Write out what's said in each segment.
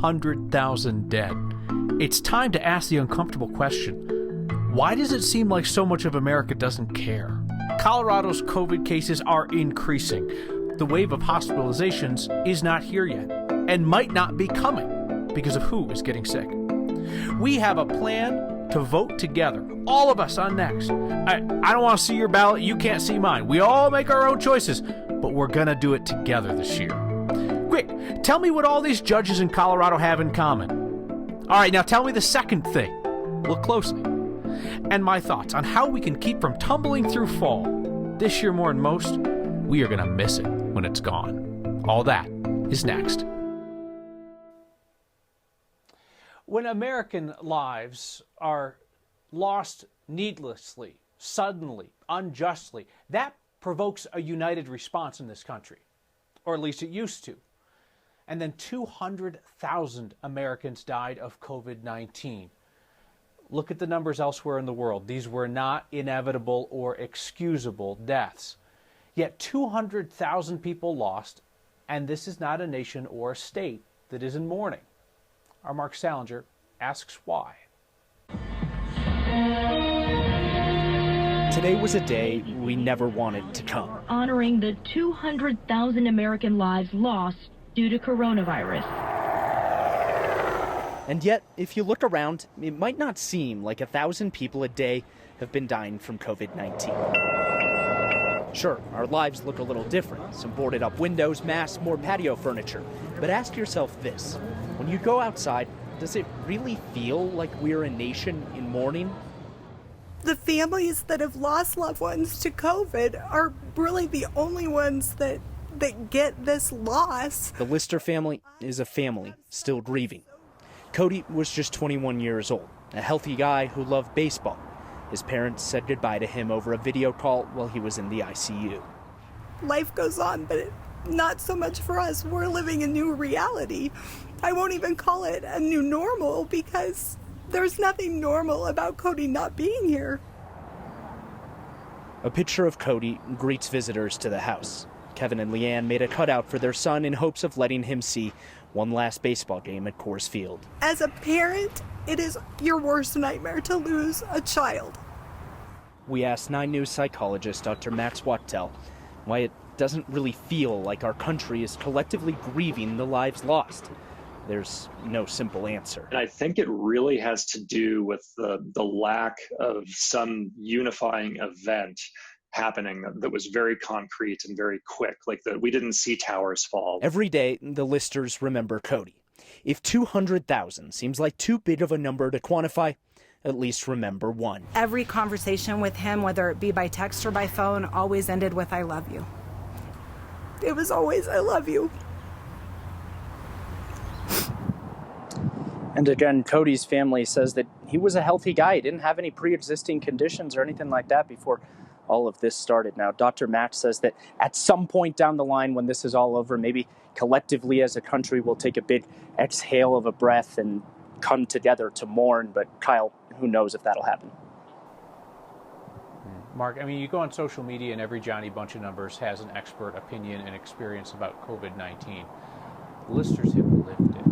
200,000 dead. It's time to ask the uncomfortable question. Why does it seem like so much of America doesn't care? Colorado's COVID cases are increasing. The wave of hospitalizations is not here yet and might not be coming because of who is getting sick. We have a plan to vote together, all of us on Next. I don't want to see your ballot. You can't see mine. We all make our own choices, but we're going to do it together this year. Quick, tell me what all these judges in Colorado have in common. All right, now tell me the second thing. Look closely. And my thoughts on how we can keep from tumbling through fall. This year more than most, we are going to miss it when it's gone. All that is next. When American lives are lost needlessly, suddenly, unjustly, that provokes a united response in this country, or at least it used to. And then 200,000 Americans died of COVID-19. Look at the numbers elsewhere in the world. These were not inevitable or excusable deaths. Yet 200,000 people lost, and this is not a nation or a state that is in mourning. Our Mark Salinger asks why. Today was a day we never wanted to come. Honoring the 200,000 American lives lost due to coronavirus. And yet, if you look around, it might not seem like 1,000 people a day have been dying from COVID-19. Sure, our lives look a little different. Some boarded up windows, masks, more patio furniture. But ask yourself this. When you go outside, does it really feel like we're a nation in mourning? The families that have lost loved ones to COVID are really the only ones that get this loss. The Lister family is a family still grieving. Cody was just 21 years old, a healthy guy who loved baseball. His parents said goodbye to him over a video call while he was in the ICU. Life goes on, but not so much for us. We're living a new reality. I won't even call it a new normal because there's nothing normal about Cody not being here. A picture of Cody greets visitors to the house. Kevin and Leanne made a cutout for their son in hopes of letting him see one last baseball game at Coors Field. As a parent, it is your worst nightmare to lose a child. We asked 9 News psychologist Dr. Matt Swattel why it doesn't really feel like our country is collectively grieving the lives lost. There's no simple answer. And I think it really has to do with the lack of some unifying event happening that was very concrete and very quick, like that we didn't see towers fall. Every day, the Listers remember Cody. If 200,000 seems like too big of a number to quantify, at least remember one. Every conversation with him, whether it be by text or by phone, always ended with, "I love you." It was always, "I love you." And again, Cody's family says that he was a healthy guy. He didn't have any pre-existing conditions or anything like that before all of this started. Now, Dr. Matt says that at some point down the line when this is all over, maybe collectively as a country we'll take a big exhale of a breath and come together to mourn. But Kyle, who knows if that'll happen. Mark, I mean, you go on social media and every Johnny Bunch of Numbers has an expert opinion and experience about COVID-19. The Listers have lived it.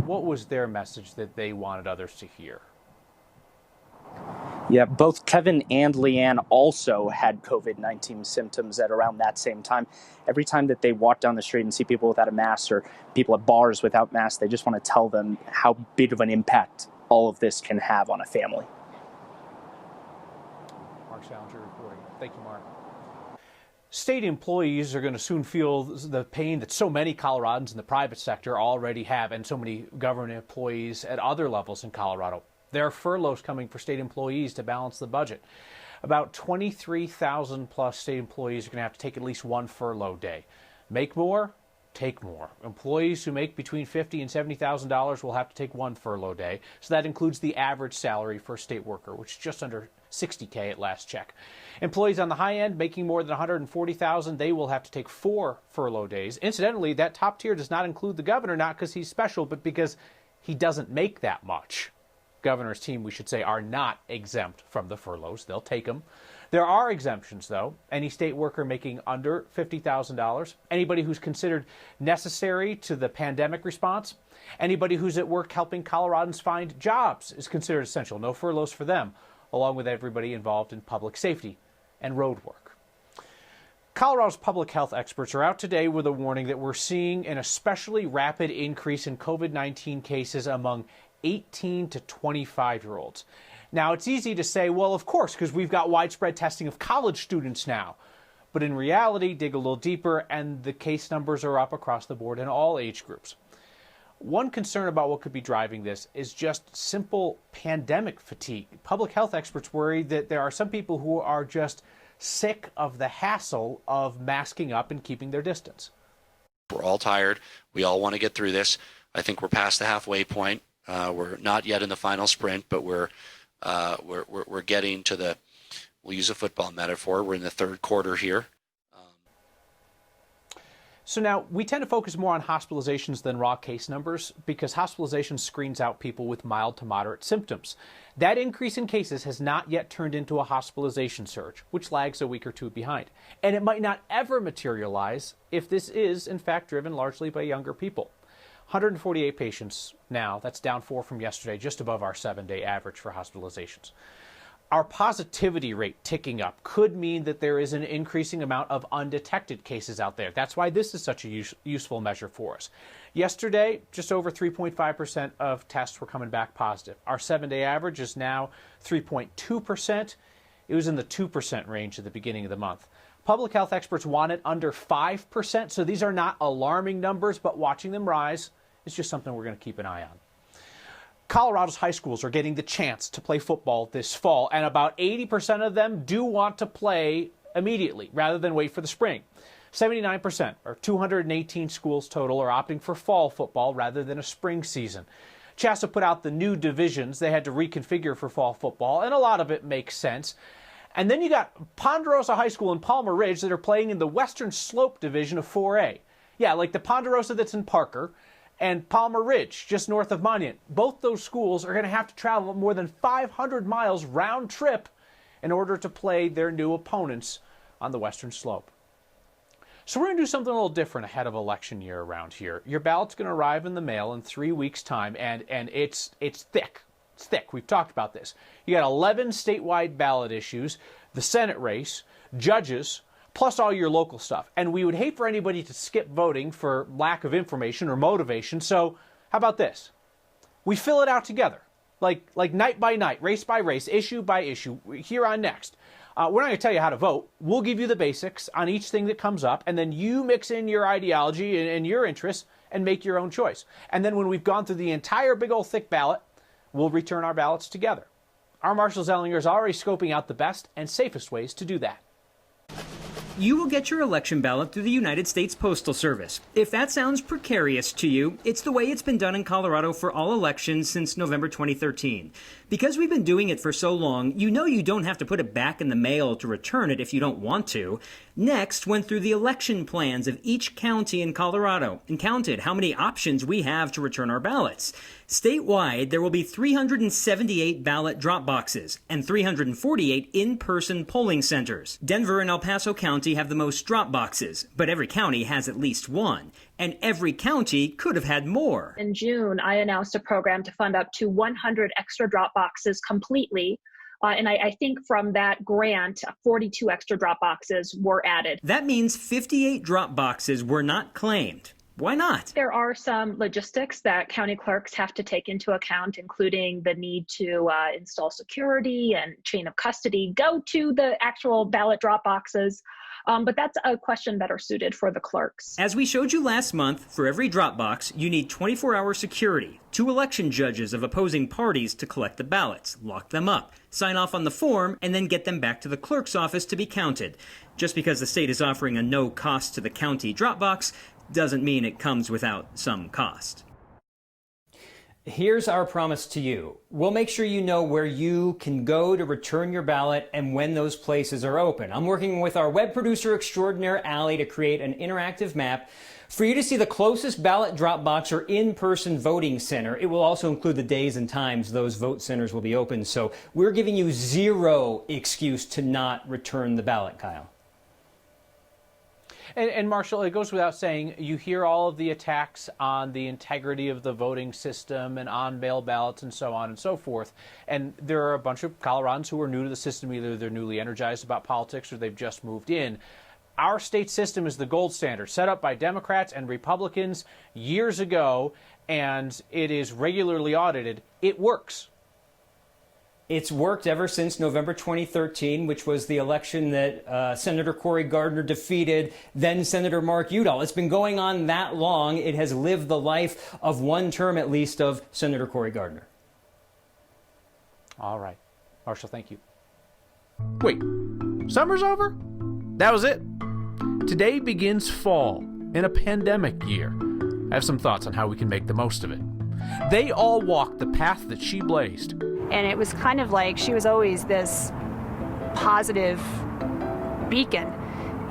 What was their message that they wanted others to hear? Yeah, both Kevin and Leanne also had COVID-19 symptoms at around that same time. Every time that they walk down the street and see people without a mask or people at bars without masks, they just want to tell them how big of an impact all of this can have on a family. Mark Salinger reporting. Thank you, Mark. State employees are going to soon feel the pain that so many Coloradans in the private sector already have, and so many government employees at other levels in Colorado. There are furloughs coming for state employees to balance the budget. About 23,000 plus state employees are going to have to take at least one furlough day. Make more, take more. Employees who make between $50,000 and $70,000 will have to take one furlough day. So that includes the average salary for a state worker, which is just under $60K at last check. Employees on the high end making more than $140,000, they will have to take 4 furlough days. Incidentally, that top tier does not include the governor, not because he's special, but because he doesn't make that much. governor's team, we should say, are not exempt from the furloughs. They'll take them. There are exemptions, though. Any state worker making under $50,000, anybody who's considered necessary to the pandemic response, anybody who's at work helping Coloradans find jobs is considered essential. No furloughs for them, along with everybody involved in public safety and road work. Colorado's public health experts are out today with a warning that we're seeing an especially rapid increase in COVID-19 cases among 18 to 25-year-olds. Now, it's easy to say, well, of course, because we've got widespread testing of college students now. But in reality, dig a little deeper, and the case numbers are up across the board in all age groups. One concern about what could be driving this is just simple pandemic fatigue. Public health experts worry that there are some people who are just sick of the hassle of masking up and keeping their distance. We're all tired. We all want to get through this. I think we're past the halfway point. We're not yet in the final sprint, but we're getting to the, we'll use a football metaphor, we're in the third quarter here. So now we tend to focus more on hospitalizations than raw case numbers because hospitalization screens out people with mild to moderate symptoms. That increase in cases has not yet turned into a hospitalization surge, which lags a week or two behind. And it might not ever materialize if this is, in fact, driven largely by younger people. 148 patients now. That's down 4 from yesterday, just above our 7-day average for hospitalizations. Our positivity rate ticking up could mean that there is an increasing amount of undetected cases out there. That's why this is such a useful measure for us. Yesterday, just over 3.5% of tests were coming back positive. Our 7-day average is now 3.2%. It was in the 2% range at the beginning of the month. Public health experts want it under 5%, so these are not alarming numbers, but watching them rise is just something we're going to keep an eye on. Colorado's high schools are getting the chance to play football this fall, and about 80% of them do want to play immediately rather than wait for the spring. 79%, or 218 schools total, are opting for fall football rather than a spring season. CHSA put out the new divisions they had to reconfigure for fall football, and a lot of it makes sense. And then you got Ponderosa High School and Palmer Ridge that are playing in the Western Slope division of 4A. Yeah, like the Ponderosa that's in Parker and Palmer Ridge, just north of Monument. Both those schools are going to have to travel more than 500 miles round trip in order to play their new opponents on the Western Slope. So we're going to do something a little different ahead of election year around here. Your ballot's going to arrive in the mail in 3 weeks' time, and it's thick. It's thick. We've talked about this. You got 11 statewide ballot issues, the Senate race, judges, plus all your local stuff. And we would hate for anybody to skip voting for lack of information or motivation. So how about this? We fill it out together, like night by night, race by race, issue by issue, here on Next. We're not going to tell you how to vote. We'll give you the basics on each thing that comes up, and then you mix in your ideology and your interests and make your own choice. And then when we've gone through the entire big old thick ballot, we'll return our ballots together. Our Marshall Zellinger is already scoping out the best and safest ways to do that. You will get your election ballot through the United States Postal Service. If that sounds precarious to you, it's the way it's been done in Colorado for all elections since November 2013. Because we've been doing it for so long, you know you don't have to put it back in the mail to return it if you don't want to. Next went through the election plans of each county in Colorado and counted how many options we have to return our ballots. Statewide, there will be 378 ballot drop boxes and 348 in-person polling centers. Denver and El Paso County have the most drop boxes, but every county has at least one, and every county could have had more. In June, I announced a program to fund up to 100 extra drop boxes completely. And I think from that grant, 42 extra drop boxes were added. That means 58 drop boxes were not claimed. Why not? There are some logistics that county clerks have to take into account, including the need to install security and chain of custody, go to the actual ballot drop boxes. But that's a question better suited for the clerks. As we showed you last month, for every drop box, you need 24-hour security, 2 election judges of opposing parties to collect the ballots, lock them up, sign off on the form, and then get them back to the clerk's office to be counted. Just because the state is offering a no cost to the county drop box doesn't mean it comes without some cost. Here's our promise to you. We'll make sure you know where you can go to return your ballot and when those places are open. I'm working with our web producer extraordinaire, Allie, to create an interactive map For you to see the closest ballot drop box or in-person voting center, it will also include the days and times those vote centers will be open. So we're giving you zero excuse to not return the ballot, Kyle. And Marshall, it goes without saying, you hear all of the attacks on the integrity of the voting system and on mail ballots and so on and so forth. And there are a bunch of Coloradans who are new to the system. Either they're newly energized about politics or they've just moved in. Our state system is the gold standard, set up by Democrats and Republicans years ago, and it is regularly audited. It works. It's worked ever since November 2013, which was the election that Senator Cory Gardner defeated then Senator Mark Udall. It's been going on that long. It has lived the life of one term, at least, of Senator Cory Gardner. All right. Marshall, thank you. Wait, summer's over? That was it? Today begins fall in a pandemic year. I have some thoughts on how we can make the most of it. They all walked the path that she blazed. And it was kind of like she was always this positive beacon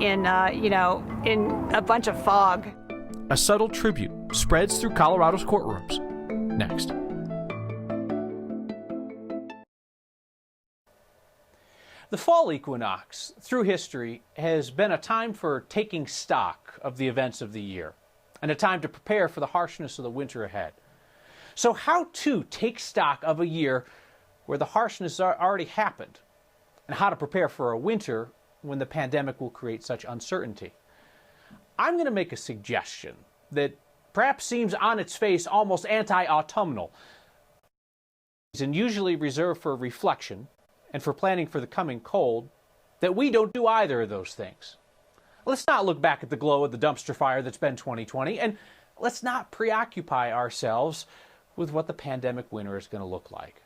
in a bunch of fog. A subtle tribute spreads through Colorado's courtrooms. Next. The fall equinox, through history, has been a time for taking stock of the events of the year and a time to prepare for the harshness of the winter ahead. So how to take stock of a year where the harshness already happened, and how to prepare for a winter when the pandemic will create such uncertainty. I'm going to make a suggestion that perhaps seems on its face almost anti-autumnal, and usually reserved for reflection and for planning for the coming cold, that we don't do either of those things. Let's not look back at the glow of the dumpster fire that's been 2020, and let's not preoccupy ourselves with what the pandemic winter is going to look like.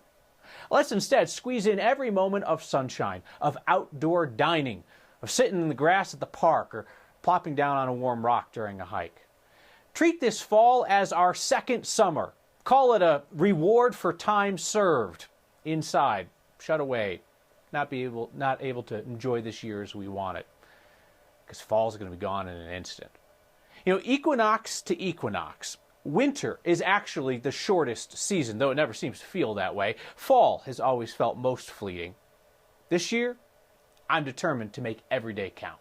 Let's instead squeeze in every moment of sunshine, of outdoor dining, of sitting in the grass at the park or plopping down on a warm rock during a hike. Treat this fall as our second summer. Call it a reward for time served inside, shut away, not able to enjoy this year as we want it, because fall is going to be gone in an instant. You know, equinox to equinox. Winter is actually the shortest season, though it never seems to feel that way. Fall has always felt most fleeting. This year, I'm determined to make every day count.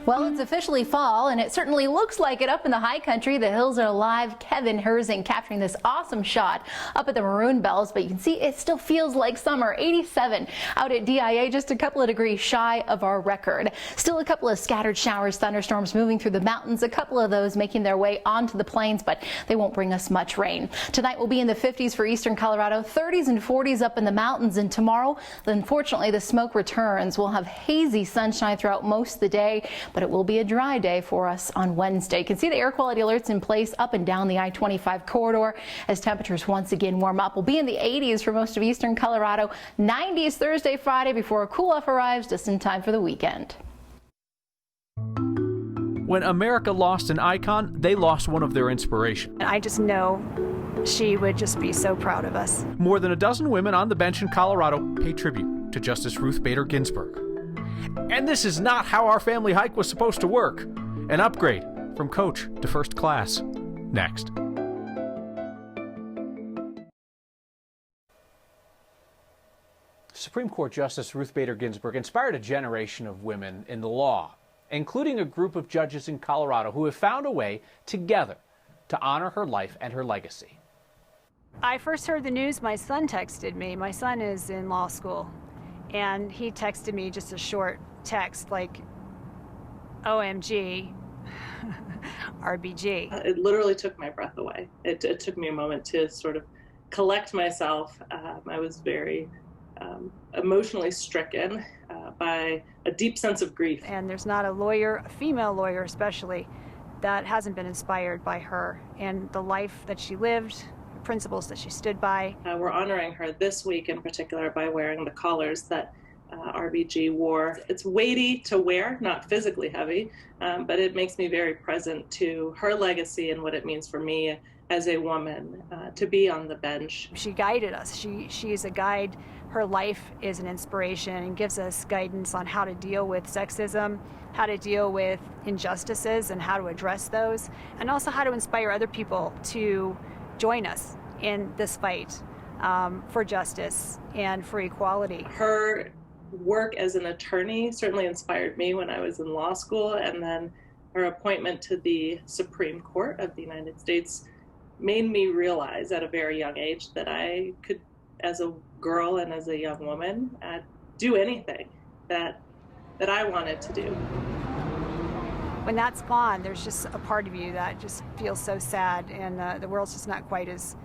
Well, it's officially fall, and it certainly looks like it up in the high country. The hills are alive. Kevin Herzing capturing this awesome shot up at the Maroon Bells, but you can see it still feels like summer. 87 out at DIA, just a couple of degrees shy of our record. Still a couple of scattered showers, thunderstorms moving through the mountains, a couple of those making their way onto the plains, but they won't bring us much rain. Tonight will be in the 50s for eastern Colorado, 30s and 40s up in the mountains, and tomorrow, unfortunately, the smoke returns. We'll have hazy sunshine throughout most of the day, but it will be a dry day for us on Wednesday. You can see the air quality alerts in place up and down the I-25 corridor as temperatures once again warm up. We'll be in the 80s for most of eastern Colorado, 90s Thursday, Friday before a cool off arrives just in time for the weekend. When America lost an icon, they lost one of their inspiration. And I just know she would just be so proud of us. More than a dozen women on the bench in Colorado pay tribute to Justice Ruth Bader Ginsburg. And this is not how our family hike was supposed to work. An upgrade from coach to first class. Next. Supreme Court Justice Ruth Bader Ginsburg inspired a generation of women in the law, including a group of judges in Colorado who have found a way together to honor her life and her legacy. I first heard the news, my son texted me. My son is in law school. And he texted me just a short text like, OMG, RBG. It literally took my breath away. It took me a moment to sort of collect myself. I was very emotionally stricken by a deep sense of grief. And there's not a lawyer, a female lawyer especially, that hasn't been inspired by her and the life that she lived, principles that she stood by. We're honoring her this week in particular by wearing the collars that RBG wore. It's weighty to wear, not physically heavy, but it makes me very present to her legacy and what it means for me as a woman to be on the bench. She guided us. She is a guide her life is an inspiration and gives us guidance on how to deal with sexism, how to deal with injustices and how to address those, and also how to inspire other people to join us in this fight for justice and for equality. Her work as an attorney certainly inspired me when I was in law school, and then her appointment to the Supreme Court of the United States made me realize at a very young age that I could, as a girl and as a young woman, do anything that I wanted to do. When that's gone, there's just a part of you that just feels so sad, and the world's just not quite as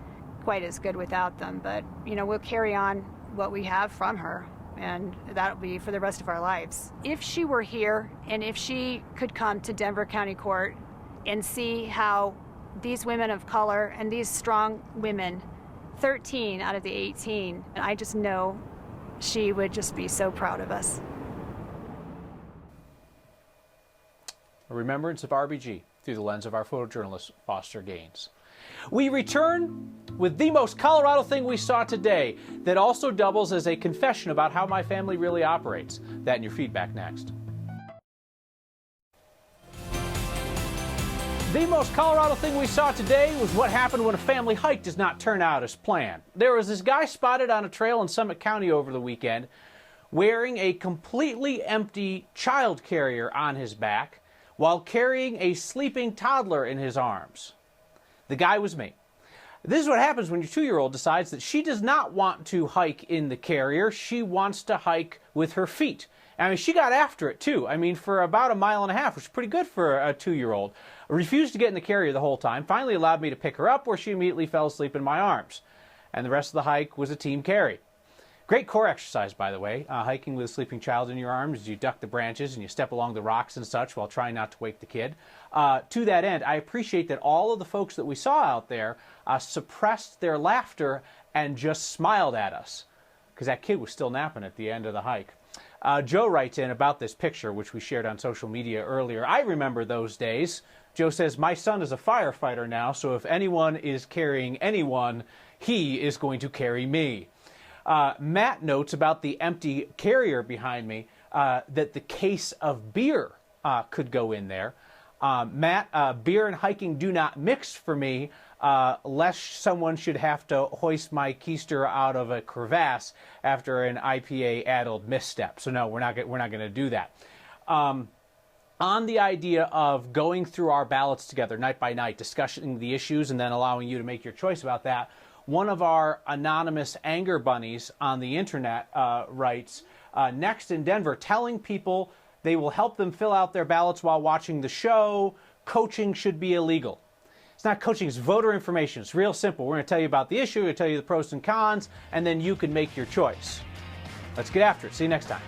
good without them. But we'll carry on what we have from her, and that'll be for the rest of our lives. If she were here, and if she could come to Denver County Court and see how these women of color and these strong women, 13 out of the 18, and I just know she would just be so proud of us. A remembrance of RBG through the lens of our photojournalist, Foster Gaines. We return with the most Colorado thing we saw today that also doubles as a confession about how my family really operates. That and your feedback next. The most Colorado thing we saw today was what happened when a family hike does not turn out as planned. There was this guy spotted on a trail in Summit County over the weekend wearing a completely empty child carrier on his back while carrying a sleeping toddler in his arms. The guy was me. This is what happens when your 2-year-old decides that she does not want to hike in the carrier. She wants to hike with her feet. I mean, she got after it too. I mean, for about 1.5 miles, which is pretty good for a 2-year-old. Refused to get in the carrier the whole time. Finally allowed me to pick her up, where she immediately fell asleep in my arms. And the rest of the hike was a team carry. Great core exercise, by the way. Hiking with a sleeping child in your arms, you duck the branches and you step along the rocks and such while trying not to wake the kid. To that end, I appreciate that all of the folks that we saw out there suppressed their laughter and just smiled at us, because that kid was still napping at the end of the hike. Joe writes in about this picture, which we shared on social media earlier. I remember those days. Joe says, my son is a firefighter now, so if anyone is carrying anyone, he is going to carry me. Matt notes about the empty carrier behind me that the case of beer could go in there. Matt, beer and hiking do not mix for me, lest someone should have to hoist my keister out of a crevasse after an IPA-addled misstep. So no, we're not going to do that. On the idea of going through our ballots together night by night, discussing the issues and then allowing you to make your choice about that, one of our anonymous anger bunnies on the internet writes, next in Denver, telling people they will help them fill out their ballots while watching the show. Coaching should be illegal. It's not coaching, it's voter information. It's real simple. We're going to tell you about the issue, we're going to tell you the pros and cons, and then you can make your choice. Let's get after it. See you next time.